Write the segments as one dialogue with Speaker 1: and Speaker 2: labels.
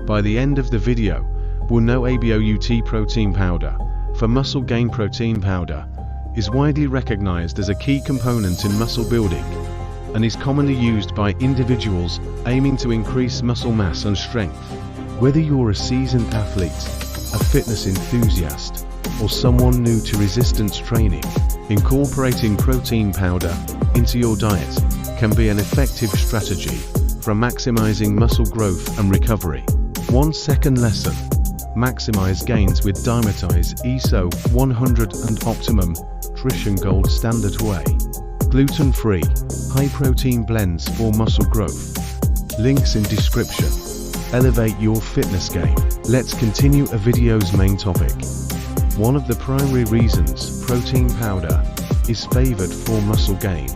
Speaker 1: by the end of the video, will know ABOUT protein powder for muscle gain. Protein powder is widely recognized as a key component in muscle building and is commonly used by individuals aiming to increase muscle mass and strength. Whether you're a seasoned athlete, a fitness enthusiast, or someone new to resistance training, incorporating protein powder into your diet can be an effective strategy for maximizing muscle growth and recovery. 1 second lesson. Maximize gains with Dimetize ESO 100 and Optimum Nutrition Gold Standard Whey. Gluten-free, high-protein blends for muscle growth. Links in description. Elevate your fitness game. Let's continue a video's main topic. One of the primary reasons protein powder is favored for muscle gain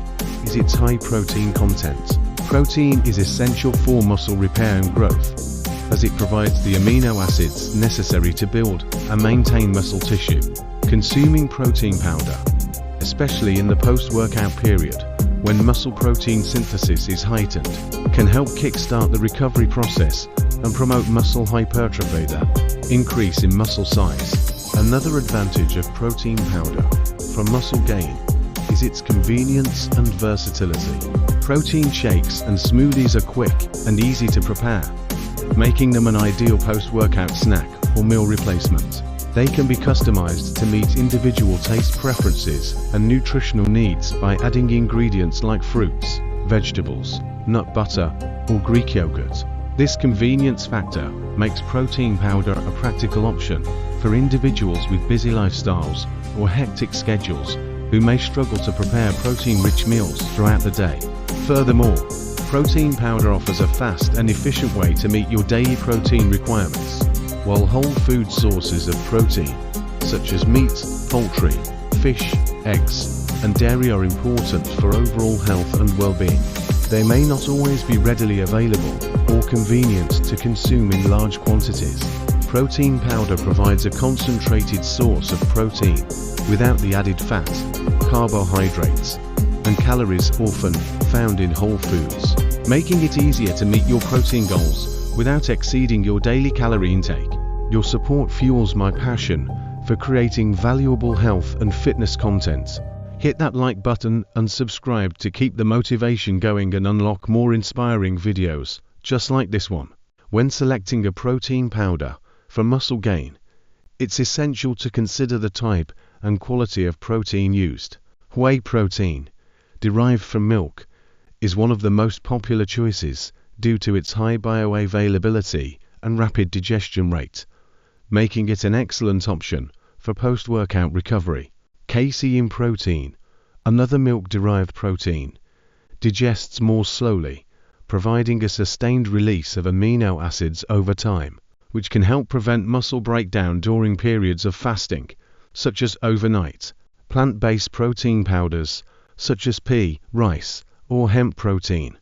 Speaker 1: is its high protein content. Protein is essential for muscle repair and growth, as it provides the amino acids necessary to build and maintain muscle tissue. Consuming protein powder, especially in the post-workout period, when muscle protein synthesis is heightened, can help kickstart the recovery process and promote muscle hypertrophy, the increase in muscle size. Another advantage of protein powder for muscle gain is its convenience and versatility. Protein shakes and smoothies are quick and easy to prepare, making them an ideal post-workout snack or meal replacement. They can be customized to meet individual taste preferences and nutritional needs by adding ingredients like fruits, vegetables, nut butter, or Greek yogurt. This convenience factor makes protein powder a practical option for individuals with busy lifestyles or hectic schedules who may struggle to prepare protein-rich meals throughout the day. Furthermore, protein powder offers a fast and efficient way to meet your daily protein requirements. While whole food sources of protein, such as meat, poultry, fish, eggs, and dairy are important for overall health and well-being, they may not always be readily available or convenient to consume in large quantities. Protein powder provides a concentrated source of protein without the added fat, carbohydrates, and calories often found in whole foods, making it easier to meet your protein goals without exceeding your daily calorie intake. Your support fuels my passion for creating valuable health and fitness content. Hit that like button and subscribe to keep the motivation going and unlock more inspiring videos just like this one. When selecting a protein powder for muscle gain, it's essential to consider the type and quality of protein used. Whey protein, derived from milk, is one of the most popular choices due to its high bioavailability and rapid digestion rate, making it an excellent option for post-workout recovery. Casein protein, another milk-derived protein, digests more slowly, providing a sustained release of amino acids over time, which can help prevent muscle breakdown during periods of fasting, such as overnight. Plant-based protein powders, such as pea, rice, or hemp protein,